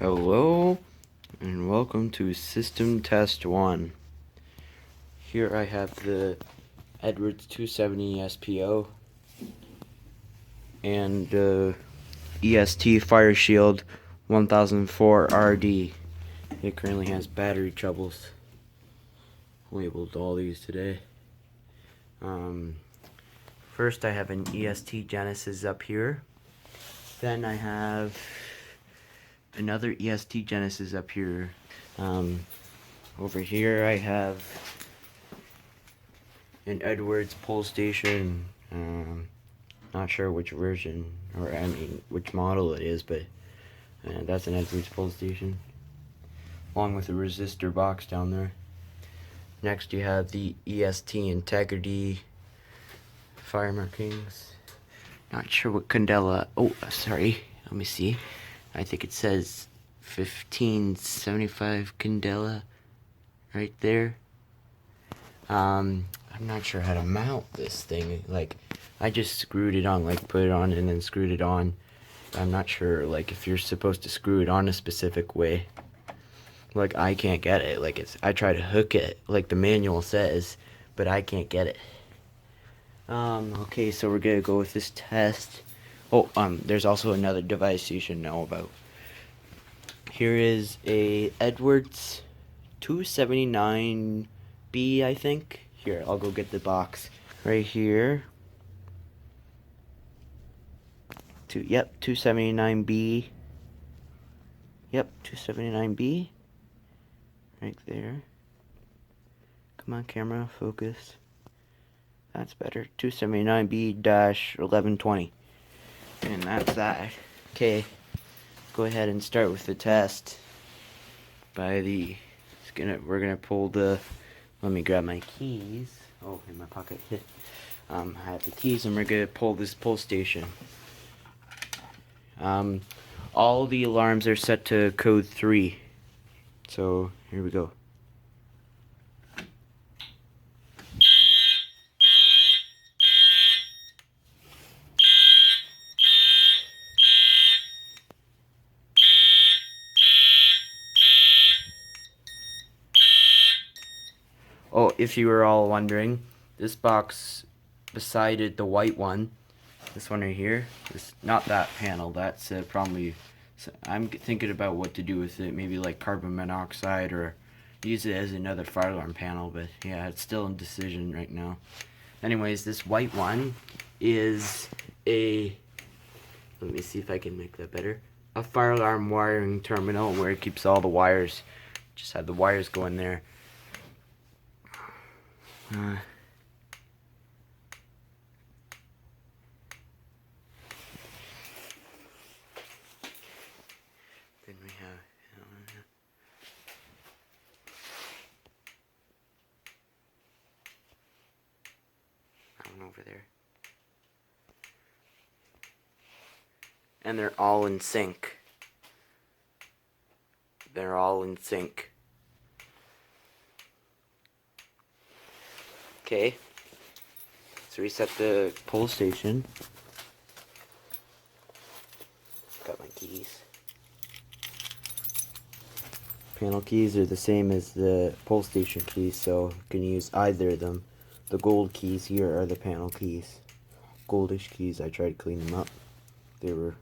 Hello and welcome to System Test 1. Here I have the Edwards 270 SPO and EST Fire Shield 1004 RD. It currently has battery troubles. Labeled all these today. First I have an EST Genesis up here. Then I have another EST Genesis up here. Over here I have an Edwards pull station. Not sure which version, or I mean which model it is, but that's an Edwards pull station, along with a resistor box down there. Next you have the EST Integrity fire markings. Not sure what candela. Oh, sorry. Let me see. I think it says 1575 candela right there. I'm not sure how to mount this thing. Like, I just screwed it on, like put it on and then screwed it on. I'm not sure, like, if you're supposed to screw it on a specific way. Like, I can't get it. Like, I try to hook it like the manual says, but I can't get it. Okay, so we're gonna go with this test. Oh, there's also another device you should know about. Here is a Edwards 279B, I think. Here, I'll go get the box. Right here. 279B. Yep, 279B. Right there. Come on, camera, focus. That's better. 279B-1120. And that's that. Okay, go ahead and start with the test. We're gonna pull the. Let me grab my keys. Oh, in my pocket. I have the keys, and we're gonna pull this pull station. All the alarms are set to code 3. So here we go. Oh, if you were all wondering, this box beside it, the white one, this one right here, not that panel, that's probably, I'm thinking about what to do with it, maybe like carbon monoxide or use it as another fire alarm panel, but yeah, it's still in decision right now. Anyways, this white one is let me see if I can make that better, a fire alarm wiring terminal where it keeps all the wires. Just have the wires go in there. Then we have that one over there. And they're all in sync. They're all in sync. Okay. Let's reset the pull station. Got my keys. Panel keys are the same as the pull station keys, so you can use either of them. The gold keys here are the panel keys. Goldish keys, I tried to clean them up. They were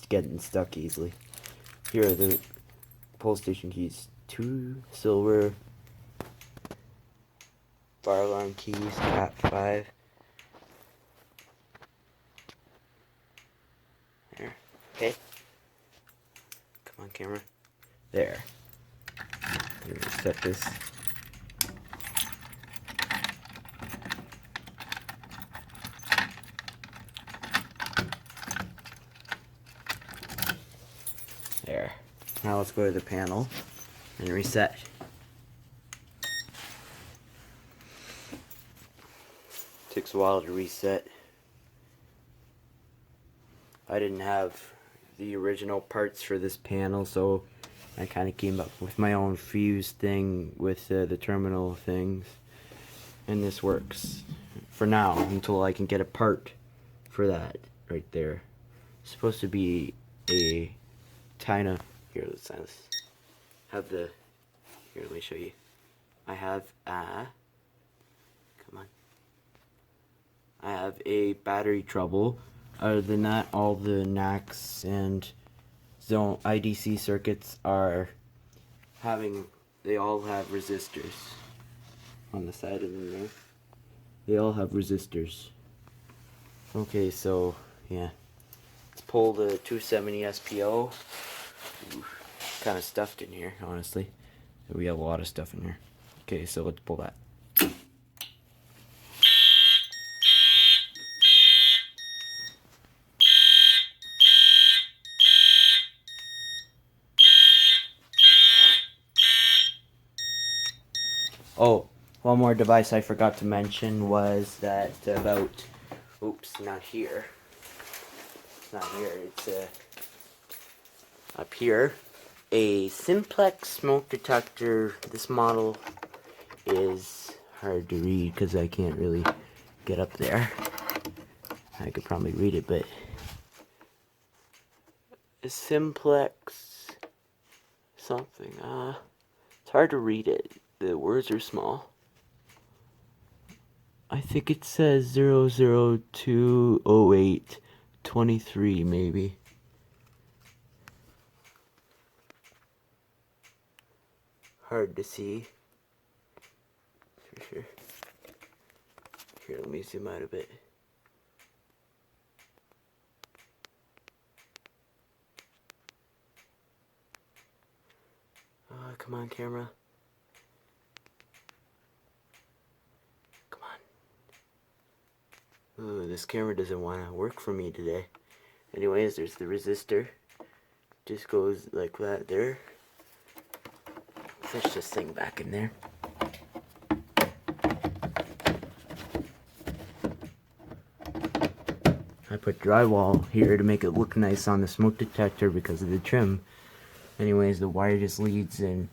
getting stuck easily. Here are the pull station keys. 2 silver fire alarm keys, Cat 5. There. Okay. Come on, camera. There. Let me set this. There. Now let's go to the panel and reset. Takes a while to reset. I didn't have the original parts for this panel, so I kind of came up with my own fuse thing with the terminal things, and this works for now until I can get a part for that right there. It's supposed to be a kind of, here, let's have the, here, let me show you. I have come on. I have a battery trouble. Other than that, all the NACs and zone IDC circuits are they all have resistors on the side of them there. They all have resistors. Okay, so yeah, let's pull the 270 SPO. Kind of stuffed in here, honestly. We have a lot of stuff in here. Okay, so let's pull that. Oh, one more device I forgot to mention was that about, oops, not here. It's not here, it's up here. A simplex smoke detector. This model is hard to read because I can't really get up there. I could probably read it, but a simplex something. It's hard to read it. The words are small. I think it says 0020823 maybe. Hard to see. For sure. Here, let me zoom out a bit. Come on, camera. Come on. Ooh, this camera doesn't want to work for me today. Anyways, there's the resistor. Just goes like that there. Push this thing back in there. I put drywall here to make it look nice on the smoke detector because of the trim. Anyways, the wire just leads and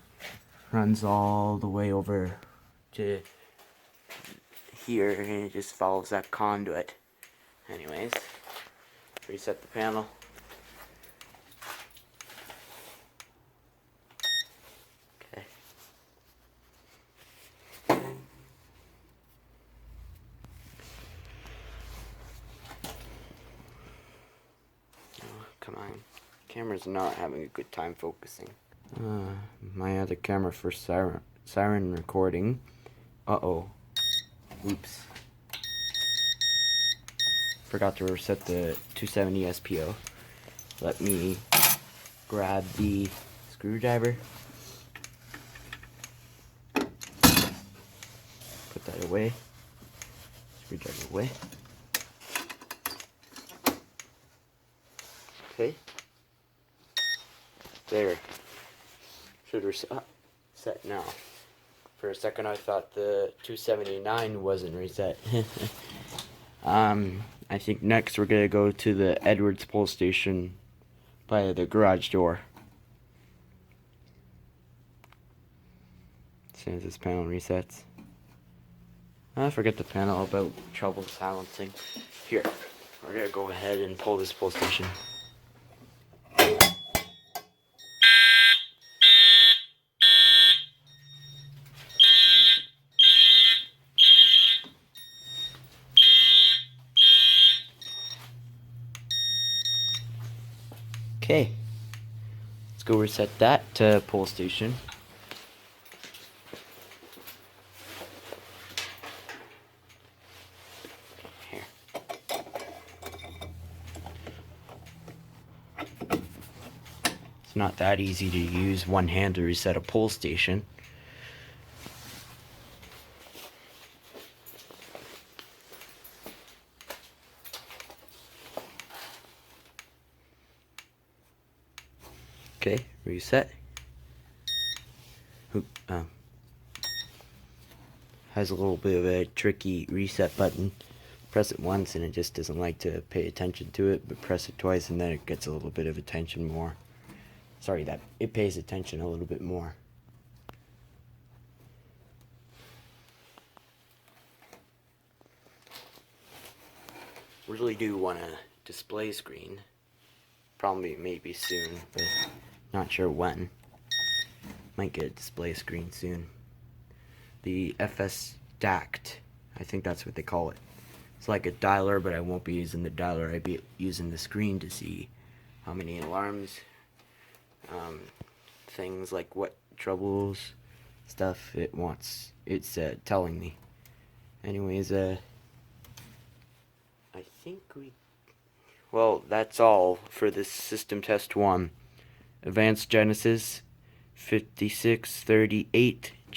runs all the way over to here, and it just follows that conduit. Anyways, reset the panel. Okay. Oh, come on. Camera's not having a good time focusing. My other camera for siren recording. Uh-oh. Oops. Forgot to reset the 270 SPO. Let me grab the screwdriver. Put that away. Screwdriver away. Okay. There. Should reset now. For a second I thought the 279 wasn't reset. I think next we're gonna go to the Edwards pull station by the garage door. As soon as this panel resets. I forget the panel about trouble silencing. Here, we're gonna go ahead and pull this pull station. Okay, let's go reset that pull station. Here. It's not that easy to use one hand to reset a pull station. Okay, reset. Has a little bit of a tricky reset button. Press it once and it just doesn't like to pay attention to it, but press it twice and then it gets a little bit of attention more. Sorry, that it pays attention a little bit more. Really do want a display screen. probably maybe soon, but not sure when. Might get a display screen soon. The FS Stacked, I think that's what they call it. It's like a dialer, but I won't be using the dialer. I'd be using the screen to see how many alarms, things like what troubles, stuff it's telling me. Anyways, I think well, that's all for this system test 1. Advanced Genesis 5638